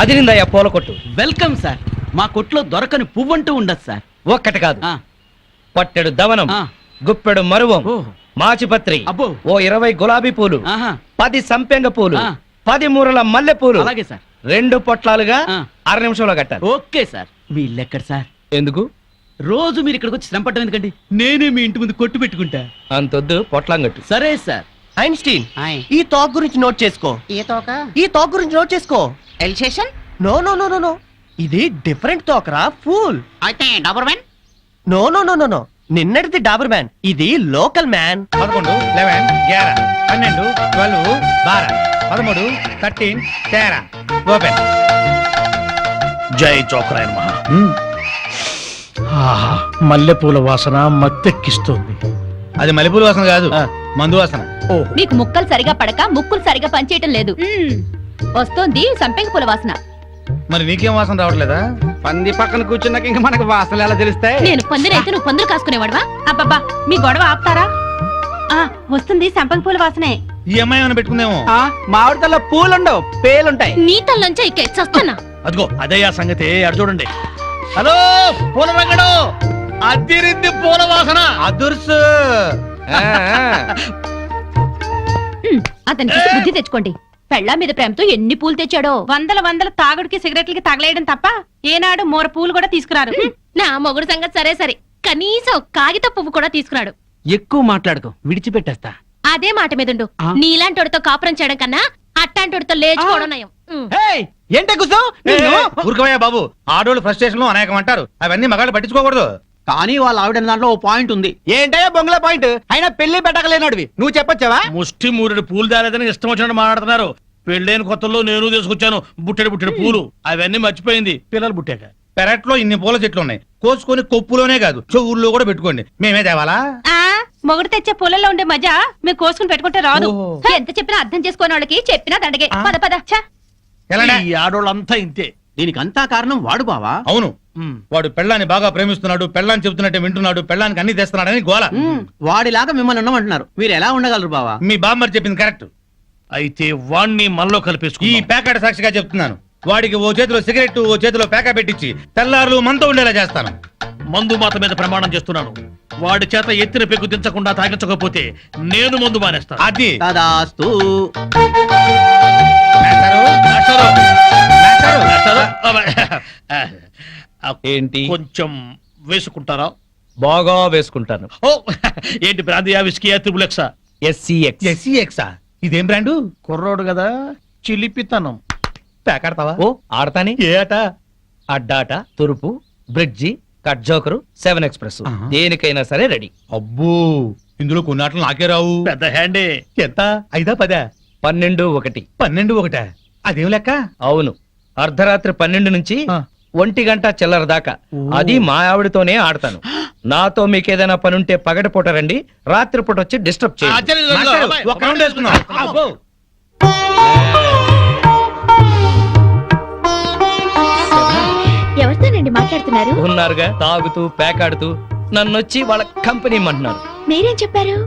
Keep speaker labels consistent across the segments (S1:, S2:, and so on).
S1: అదిరిందయ్యా పూల కొట్టు.
S2: Welcome sir. మా కొట్లో దొరకని పువ్వంటూ ఉండదు సార్.
S1: ఒక్కటి కాదు, పట్టెడు దవనం, గుప్పెడు మరువం, మాచిపత్రి, ఓ 20 గులాబీ పూలు, 10 సంపెంగ పూలు, 10 మూరల మల్లె పూలు.
S2: అలాగే సార్.
S1: 2 పొట్లాలుగా 6 నిమిషంలో కట్టాలి.
S2: Okay sir. మీ ఇల్లెక్కడ సార్?
S1: ఎందుకు?
S2: రోజు మీరు ఇక్కడికి వచ్చి శ్రమపడడం ఎందుకండి? నేనే మీ ఇంటి ముందు కొట్టు పెట్టుకుంటా.
S1: అంతొద్దు, పొట్లాంగట్టు.
S2: సరే సార్.
S3: ఐన్స్టీన్, ఈ టాక్ గురించి నోట్ చేసుకో. ఈ టాక్ గురించి నోట్ చేసుకో.
S4: Alsatian?
S3: No no no no no, ఇది డిఫరెంట్ టాక్ రా, ఫూల్.
S4: అయితే doberman?
S3: No no no no no, నిన్నటిది డాబర్ మ్యాన్, ఇది లోకల్ మ్యాన్.
S5: 11, 11, 11, 12, 12, 12, 13, 13, 13. ఓపెన్.
S6: జై జోకరాయన్ మహా. మల్లెపూల వాసన మత్తెక్కిస్తోంది.
S5: అది మల్లెపూల వాసన కాదు, మందు వాసన.
S7: మీకు ముక్కలు సరిగా పడక ముక్కులు సరిగా పనిచేయటం లేదు. వస్తోంది సంపెంగ పూల వాసన.
S5: మరి నీకేం వాసన రావట్లేదా?
S2: పంది పక్కన కూర్చున్నాక ఇంకా మనకు వాసనలు ఎలా తెలుస్తాయి?
S7: నేను పందిరైతే నువ్వు పందులు కాసుకునేవాడువా? అబ్బబ్బా, మీ గొడవ ఆపుతారా? వస్తుంది సంపెంగ పూల వాసనే.
S5: ఈ అమ్మాయి ఏమైనా పెట్టుకుందేమో.
S2: మామిడి తల్ల పూలుండవు, పేలుంటాయి.
S7: నీ తల్లంచా ఇక చస్తానా?
S6: అదిగో అదే ఆ సంగతి, అడు చూడండి.
S5: హలో పూల రంగడు, అదిరింది పూల వాసన. అదుర్సు.
S7: అతనికి బుద్ధి తెచ్చుకోండి. పెళ్ళా మీద ప్రేమతో ఎన్ని పూలు తెచ్చాడో.
S8: వందల తాగుడికి సిగరెట్లకి తగలేయడం తప్ప ఏనాడు మోర పూలు కూడా తీసుకురారు.
S7: నా మొగుడు సంగతి సరే సరే, కనీసం కాగిత పువ్వు కూడా తీసుకురాడు.
S2: ఎక్కువ మాట్లాడుకో, విడిచిపెట్టేస్తా.
S7: అదే మాట మీదుండు. నీలాంటోడితో కాపురం చేయడం కన్నా అట్టాంటోడితో లేచుకోవడం నయం.
S2: ఏంటే కూర్చో.
S5: ఊరుకోవయ్యా బాబు, ఆడోళ్ళు ఫ్రస్ట్రేషన్ లో అనేకం అంటారు, అవన్నీ మగాళ్ళు పట్టించుకోకూడదు.
S2: కానీ వాళ్ళ ఆవిడ దాంట్లో ఓ పాయింట్ ఉంది. ఏంటయ్యా బొంగుల పాయింట్? అయినా పెళ్లి పెట్టకలేనాడివి నువ్వు చెప్పొచ్చావా?
S6: ముష్టి మూరెడు పూలు దాలేదని ఇష్టం వచ్చినట్టు మాట్లాడుతున్నారు. పెళ్ళైన కొత్తలో నేను తీసుకొచ్చాను బుట్టెడు పూలు, అవన్నీ మర్చిపోయింది పిల్లలు పుట్టాక.
S5: పెరట్లో ఇన్ని పూల చెట్లు ఉన్నాయి, కోసుకొని కొప్పులోనే కాదు చెవుల్లో కూడా పెట్టుకోండి. మేమే తేవాలా?
S8: మొగుడు తెచ్చే పూలలో ఉండే మజా మీరు కోసుకుని పెట్టుకుంటే రాదు.
S7: ఎంత చెప్పినా అర్థం చేసుకోని వాళ్ళకి చెప్పినా దండగే. పద పద.
S6: ఈ ఆడోళ్ళంతా ఇంతే.
S2: దీనికి అంతా కారణం వాడు బావా.
S5: అవును, వాడు పెళ్ళాన్ని బాగా ప్రేమిస్తున్నాడు, పెళ్ళాన్ని చెబుతున్నట్టే వింటున్నాడు, పెళ్ళానికి అన్ని తెస్తున్నాడని గోల.
S2: వాడిలాగా మిమ్మల్ని ఉండమంటున్నారు, మీరు ఎలా ఉండగలరు బావా?
S5: మీ బామ్మర్ చెప్పింది కరెక్ట్.
S6: అయితే వాణ్ణి మనలో కలిపేసుకు.
S5: ఈ ప్యాకెట్ సాక్షిగా చెప్తున్నాను, వాడికి ఓ చేతిలో సిగరెట్ ఓ చేతిలో ప్యాకెట్ పెట్టించి తెల్లారులు మనతో ఉండేలా చేస్తాను.
S6: మందు మాత మీద ప్రమాణం చేస్తున్నాను. వాడి చేత ఎత్తిన పెగ్గు దించకుండా తాగించకపోతే నేను మందు మానేస్తాను.
S5: అది
S2: తదాస్తు.
S1: ఏంటి?
S6: కొంచెం వేసుకుంటారా?
S1: బాగా వేసుకుంటాను.
S6: ఓ ఏంటి బ్రాందియా, విస్కీయా, త్రిబులెక్సా?
S5: SCX. ఇదేం బ్రాండు?
S6: కుర్రోడు కదా, చిలిపితనం.
S5: ప్యాకెడతావా?
S1: ఓ ఆడతాని.
S5: ఏ ఆట?
S1: అడ్డాట, తురుపు, బ్రిడ్జి, కట్ జోకరు, 7 ఎక్స్ప్రెస్, దేనికైనా సరే రెడీ.
S5: అబ్బో, ఇందులో కొన్ని ఆటలు నాకే రావు.
S6: పెద్ద హ్యాండే.
S5: ఎంత? 5, 10?
S1: 12, 1.
S5: 12, 1. అదేం లెక్క?
S1: అవును, అర్ధరాత్రి 12 నుంచి 1 గంట చిల్లర దాకా. అది మా ఆవిడతోనే ఆడతాను. నాతో మీకేదైనా పనుంటే పగటిపూట రండి, రాత్రిపూట వచ్చి డిస్టర్బ్ చేయండి.
S5: ఒక రౌండ్ వేసుకుందాం. అబ్బో,
S7: ఎవరితోనండి మాట్లాడుతున్నారు?
S1: ఉన్నారుగా, తాగుతూ పేకాడుతూ నన్నొచ్చి వాళ్ళ కంపెనీ అంటున్నారు.
S7: మీరేం చెప్పారు?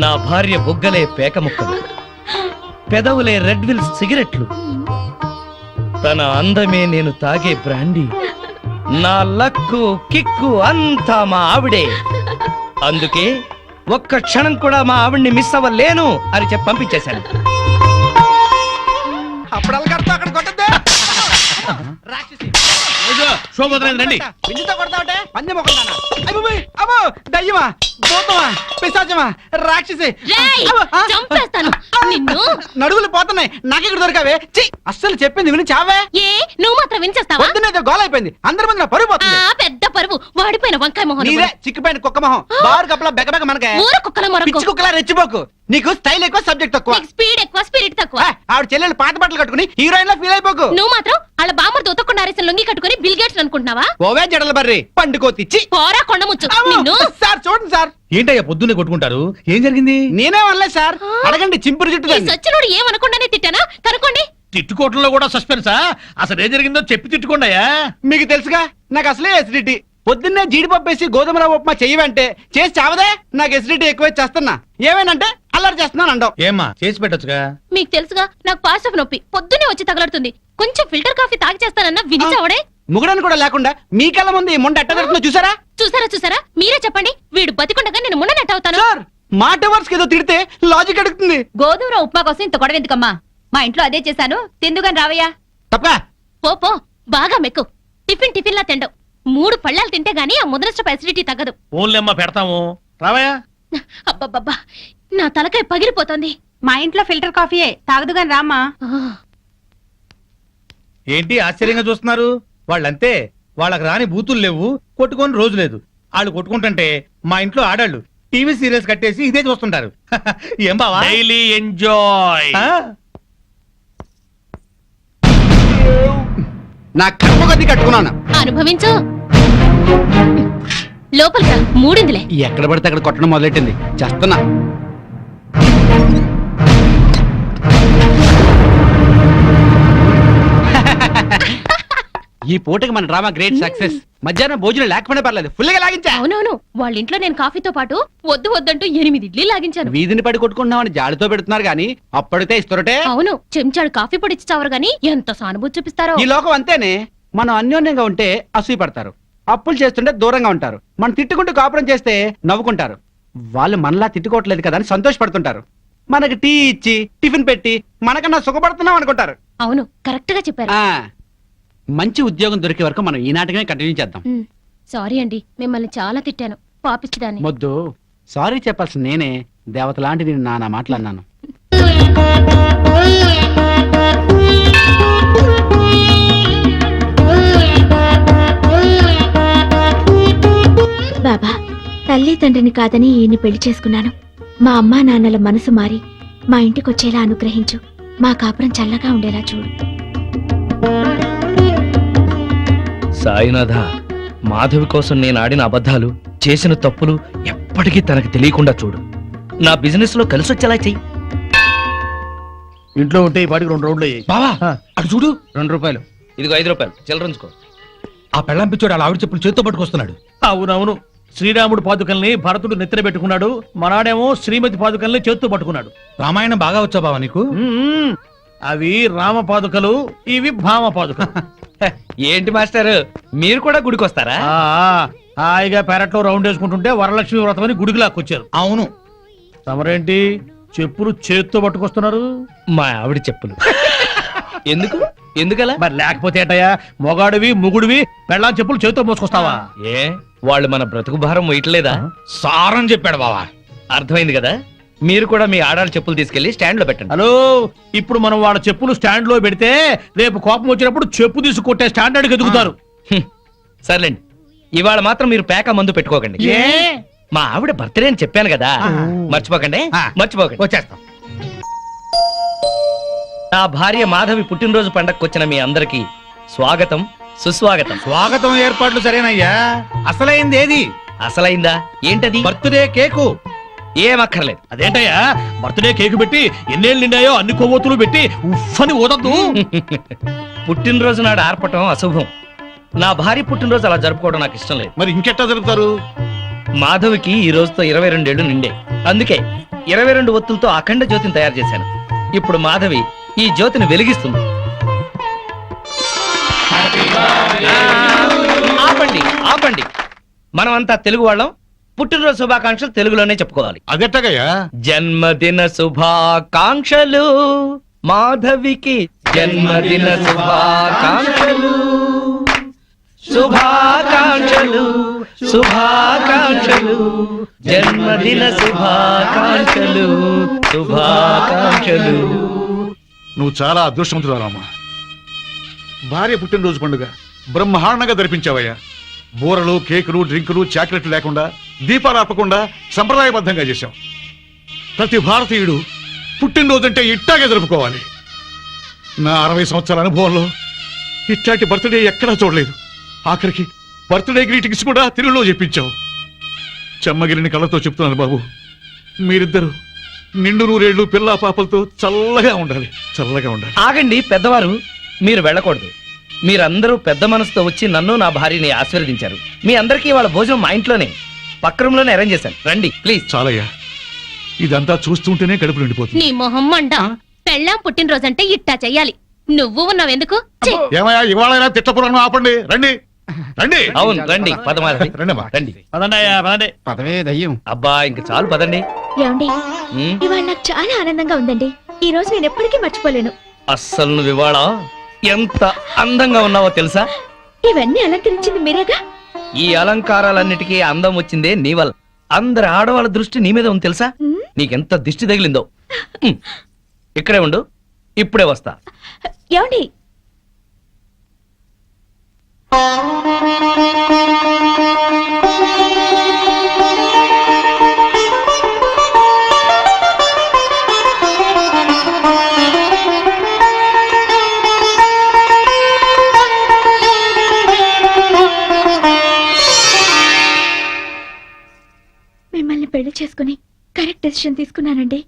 S1: నా భార్య బుగ్గలే పేక ముక్కలు, పెదవులే రెడ్ విల్ సిగరెట్లు, తన అందమే నేను తాగే బ్రాండీ, నా లక్కు కిక్కు అంతా మా ఆవిడే. అందుకే ఒక్క క్షణం కూడా మా ఆవిడ్ని మిస్ అవ్వలేను అని చెప్పి పంపించేశాను.
S6: రండి.
S2: దయ్యమా, భూతమా, పిశాచమా, రాక్షసి,
S7: చంపేస్తాను నిన్ను.
S2: నడువులు పోతున్నాయి, నాకెక్కడ దొరికావే? అస్సలు చెప్పింది విని చావే.
S7: ఏ నువ్వు మాత్రం వినిచేస్తావా?
S2: పొద్దున్నైతే గోల అయిపోయింది, అందరి ముందు నా పరువు పోతుంది.
S7: పెద్ద పరువు, వాడిపోయిన వంకాయ మొహం.
S2: నీదే చిక్కిపోయిన కుక్క మొహం, బారు కప్పలా బెగబెగ మనకే.
S7: ఊర కుక్కల మొరకు.
S2: పిచ్చి కుక్కలా రెచ్చిపోకు. నీకు స్టైల్ ఎక్కువ, సబ్జెక్ట్ తక్కువ.
S7: స్పీడ్ ఎక్కువ, స్పిరిట్ తక్కువ.
S2: ఆవిడ చెల్లెలు పాత బట్టలు కట్టుకుని హీరోయిన్ లా ఫీల్ అయిపోకు.
S7: నువ్వు మాత్రం వాళ్ళ బామ్మర్ దొత్తకుండా అరేసిన లొంగి కట్టుకుని బిల్ గేట్స్ అనుకుంటున్నావా?
S2: ఓవే జడల బర్రి పండుకోతిచ్చి
S7: పోరా కొండముచ్చు నిన్ను.
S2: సార్ చూడండి సార్.
S5: ఏంటయ్యా పొద్దున్నే కొట్టుకుంటారు? ఏం జరిగింది?
S2: నేనే అనలేదు సార్, అడగండి చింపురు జుట్టు.
S7: సచ్చినోడు ఏమనకుండానే తిట్టానా? కనుకోండి.
S6: తిట్టుకోవటంలో కూడా సస్పెన్సా? అసలు ఏం జరిగిందో చెప్పి తిట్టుకోండియా.
S2: మీకు తెలుసుగా, నాకు అసలే ఎసిడిటీ. పొద్దున్నే జీడిపప్పు వేసి గోధుమ రవ్వ ఉప్మా చెయ్యవంటే చేసి చావదే. నాకు ఎసిడిటీ ఎక్కువ చేస్తున్నా. ఏమేనంటే అల్లరి చేస్తున్నాను అంటావు.
S5: ఏమ్మా చేసి పెట్టొచ్చుగా.
S7: మీకు తెలుసుగా నాకు పాస్ నొప్పి పొద్దునే వచ్చి తగలడుతుంది. కొంచెం ఫిల్టర్ కాఫీ తాగి చేస్తానన్నా వినిచావడే.
S2: ముగడని కూడా లేకుండా మీ కళ్ళ ముందు ఈ మొండ ఎట్ట జరుగుతుందో చూసారా?
S7: చూసారా మీరే చెప్పండి. వీడు బతికుండగా నేను మున్ననట్టు అవుతాను.
S2: సార్ మాట వర్స్ ఏదో తిడితే లాజిక్ అడుగుతుంది.
S7: గోధుమ ఉప్మా కోసం ఇంత గొడవ ఎందుకమ్మా? మా ఇంట్లో అదే చేశాను, తిందుగాని రావయ్యా.
S2: తప్ప
S7: పో బాగా మెక్కు. టిఫిన్ లా తిండవు. 3 పళ్ళాలు తింటే గానీ ఆ ముదనష్టపు అసిడిటీ తగ్గదు.
S6: ఓన్లేమ్మా పెడతాము, రావయ్యా.
S7: అబ్బబ్బబ్బా నా తలకాయ పగిలిపోతుంది.
S8: మా ఇంట్లో ఫిల్టర్ కాఫీయే, తాగదుగాని రామ్మా.
S5: ఏంటి ఆశ్చర్యంగా చూస్తున్నారు? వాళ్ళంతే, వాళ్ళకి రాని బూతులు లేవు, కొట్టుకొని రోజు లేదు. వాళ్ళు కొట్టుకుంటుంటే మా ఇంట్లో ఆడాళ్ళు టీవీ సీరియల్స్ కట్టేసి ఇదే చూస్తుంటారు. ఏం బావా?
S6: Daily enjoy.
S5: ఆ?
S2: నా కర్మ కొద్ది కట్టుకున్నాను.
S7: అనుభవించు. లోపలికి రా, మూడిందిలే.
S2: ఎక్కడ పడితే అక్కడ కొట్టడం మొదలెట్టింది. చేస్తున్నా. ఈ పూటకి మన డ్రామా గ్రేట్ సక్సెస్. మధ్యాహ్నం భోజనం లేకపోయినా పర్లేదు, ఫుల్ గా లాగించా.
S7: అవునవును, వాళ్ళ ఇంట్లో నేను కాఫీతో పాటు వద్దంటూ 8 ఇడ్లీ లాగించాను.
S2: వీధిని పడి కొట్టుకుంటున్నామని జాలితో పెడుతున్నారు గానీ అప్పటితే ఇస్తారటే.
S7: అవును, చెంచాడు కాఫీ పొడి ఇచ్చి చావరు గాని ఎంత సానుభూతి చూపిస్తారో.
S2: ఈ లోకం అంతేనే. మనం అన్యోన్యంగా ఉంటే అసూయ పడతారు, అప్పులు చేస్తుంటే దూరంగా ఉంటారు, మనం తిట్టుకుంటూ కాపురం చేస్తే నవ్వుకుంటారు. వాళ్ళు మనలా తిట్టుకోవట్లేదు కదా అని సంతోషపడుతుంటారు. మనకి టీ ఇచ్చి టిఫిన్ పెట్టి మనకన్నా సుఖపడుతున్నాం అనుకుంటారు.
S7: అవును, కరెక్ట్ గా చెప్పారు.
S2: ఆ మంచి ఉద్యోగం దొరికే వరకు మనం ఈ నాటకమే కంటిన్యూ చేద్దాం.
S7: సారీ అండి, మిమ్మల్ని చాలా తిట్టాను, పాపిచ్చిదాన్ని.
S2: మొద్దు సారీ చెప్పాల్సిన నేనే. దేవత లాంటి నేను నానా మాట్లాడినాను.
S9: బాబా, తల్లి తండ్రిని కాదని ఈయన్ని పెళ్లి చేసుకున్నాను. మా అమ్మా నాన్నల మనసు మారి మా ఇంటికొచ్చేలా అనుగ్రహించు. మా కాపురం చల్లగా ఉండేలా చూడు.
S1: సాయినాథ, మాధవి కోసం నేను ఆడిన అబద్ధాలు, చేసిన తప్పులు ఎప్పటికీ తనకు తెలియకుండా చూడు. నా బిజినెస్ లో కలిసొచ్చేలా చెయ్యి.
S6: ఇంట్లో ఉంటే ఈ పాటికి 2 రౌండ్లు అయ్యాయి.
S5: బావా అటు చూడు, 2 రూపాయలు.
S1: ఇదిగో 5 రూపాయలు చిల్లరంచుకో.
S5: ఆ పెళ్ళం పిచ్చోడు అలా ఆవిడ చెప్పులు చేత్తో పట్టుకొస్తున్నాడు.
S6: అవునవును, శ్రీరాముడు పాదుకల్ని భరతుడు నెత్తిన పెట్టుకున్నాడు, మనాడేమో శ్రీమతి పాదుకల్ని చేత్తో పట్టుకున్నాడు.
S5: రామాయణం బాగా వచ్చా బావా నీకు?
S6: అవి రామ పాదుకలు, ఇవి భామ పాదుకలు.
S1: ఏంటి మాస్టర్, మీరు కూడా గుడికి వస్తారా?
S6: హాయిగా పెరట్లో రౌండ్ వేసుకుంటుంటే వరలక్ష్మి వ్రతం అని గుడికి లాక్కొచ్చారు.
S5: అవును.
S6: తమరేంటి చెప్పులు చేత్తో పట్టుకొస్తున్నారు?
S1: మా ఆవిడ చెప్పులు. ఎందుకలా?
S6: మరి లేకపోతే ఏంటయ్యా, మొగాడివి ముగుడివి పెళ్ళాం చెప్పులు చేత్తో మోసుకొస్తావా?
S1: ఏ వాళ్ళు మన బ్రతుకు భారం మొయ్యట్లేదా?
S5: సారం చెప్పాడు బావా.
S1: అర్థమైంది కదా. మీరు కూడా మీ ఆడాళ్ళ చెప్పులు తీసుకెళ్లి స్టాండ్ లో పెట్టండి.
S6: హలో, ఇప్పుడు మనం వాళ్ళ చెప్పులు స్టాండ్ లో పెడితే రేపు కోపం వచ్చినప్పుడు చెప్పు తీసి కొట్టే స్టాండర్డ్కి ఎదుగుతారు.
S1: సర్లేండి, ఇవాళ మాత్రం మీరు పేక మందు పెట్టుకోకండి.
S6: ఏ?
S1: మా ఆవిడ బర్త్డే అని చెప్పాను కదా, మర్చిపోకండి. మర్చిపోకండి.
S5: వచ్చేస్తాం.
S1: నా భార్య మాధవి పుట్టినరోజు పండగకు వచ్చిన మీ అందరికి స్వాగతం, సుస్వాగతం.
S5: స్వాగతం ఏర్పాట్లు సరేనయ్యా. అసలైంది ఏది?
S1: అసలైందా? ఏంటది?
S5: Birthday cake.
S1: ఏమక్కర్లేదు.
S6: అదేంటయ్యా, బర్త్డే కేక్ పెట్టి ఎన్నేళ్ళు నిండాయో అన్ని కొవ్వొత్తులు పెట్టి ఉఫ్ఫని ఊదద్దు.
S1: పుట్టినరోజు నాడు ఆర్పటం అశుభం. నా భార్య పుట్టినరోజు అలా జరుపుకోవడం నాకు ఇష్టం లేదు.
S6: మరి ఇంకెట్టా జరుపుతారు?
S1: మాధవికి ఈ రోజుతో 22 ఏళ్లు నిండే, అందుకే 22 ఒత్తులతో అఖండ జ్యోతిని తయారు చేశాను. ఇప్పుడు మాధవి ఈ జ్యోతిని వెలిగిస్తుంది. ఆపండి ఆపండి, మనమంతా తెలుగు వాళ్ళం. పుట్టినరోజు శుభాకాంక్షలు తెలుగులోనే చెప్పుకోవాలి.
S6: అదెట్టగయ్యా?
S1: జన్మదిన శుభాకాంక్షలు మాధవికి, జన్మదిన శుభాకాంక్షలు, శుభాకాంక్షలు శుభాకాంక్షలు, జన్మదిన శుభాకాంక్షలు శుభాకాంక్షలు.
S10: నువ్వు చాలా అదృష్టవంతురాలమ్మా. భార్య పుట్టినరోజు పండుగ బ్రహ్మాండంగా జరిపించావయ్యా. బూరలు, కేకులు, డ్రింకులు, చాక్లెట్లు లేకుండా, దీపాలు ఆపకుండా సంప్రదాయబద్ధంగా చేశాం. ప్రతి భారతీయుడు పుట్టినరోజు అంటే ఇట్టాగే జరుపుకోవాలి. నా 60 సంవత్సరాల అనుభవంలో ఇట్లాంటి బర్త్డే ఎక్కడా చూడలేదు. ఆఖరికి బర్త్డే గ్రీటింగ్స్ కూడా తెలుగులో చెప్పించావు. చెమ్మగిరిని కళ్ళతో చెప్తున్నాను బాబు, మీరిద్దరు నిండు 100 ఏళ్ళు పిల్లా పాపలతో చల్లగా ఉండాలి, చల్లగా ఉండాలి.
S1: ఆగండి పెద్దవారు, మీరు వెళ్ళకూడదు. మీరందరూ పెద్ద మనసుతో వచ్చి నన్ను నా భార్యని ఆశీర్వదించారు. మీ అందరికీ వాళ్ళ భోజనం మా ఇంట్లోనే పక్క రూమ్ లోనే అరేంజ్ చేశాను. రండి ప్లీజ్.
S10: చాలయ్యా, ఇదంతా చూస్తుంటేనే కడుపు నిండిపోతుంది
S7: నీ మొహం మండ పెళ్ళాం పుట్టినరోజంటే ఇట్టా చెయ్యాలి నువ్వు ఉన్నావెందుకు ఛీ!
S10: ఏమయ్యా ఇవాళ తిట్టపురాణం ఆపండి రండి రండి
S1: అవును రండి పదమారండి
S10: రండమ్మా.
S1: రండి
S6: పదండి అయ్యా పదండి.
S2: పదవే దయ్యం.
S1: అబ్బా ఇంక చాలు పదండి
S9: ఏమండి
S1: ఉమ్,
S9: ఇవాళ నాకు చాలా ఆనందంగా ఉందండి ఈ రోజు నేను ఎప్పటికీ మర్చిపోలేను
S1: అస్సలు నువ్వు ఇవాళ ఎంత అందంగా ఉన్నావో తెలుసా?
S9: ఇవన్నీ అలంకరించింది మీరేగా
S1: ఈ అలంకారాలన్నిటికీ అందం వచ్చిందే నీ వల్ల. అందరి ఆడవాళ్ళ దృష్టి నీ మీద ఉంది తెలుసా?
S9: ఉమ్,
S1: నీకెంత దిష్టి తగిలిందో. ఉమ్, ఇక్కడే ఉండు, ఇప్పుడే వస్తా.
S9: ఏమండి మిమ్మల్ని పెళ్లి చేసుకుని కరెక్ట్ డెసిషన్ తీసుకున్నానండి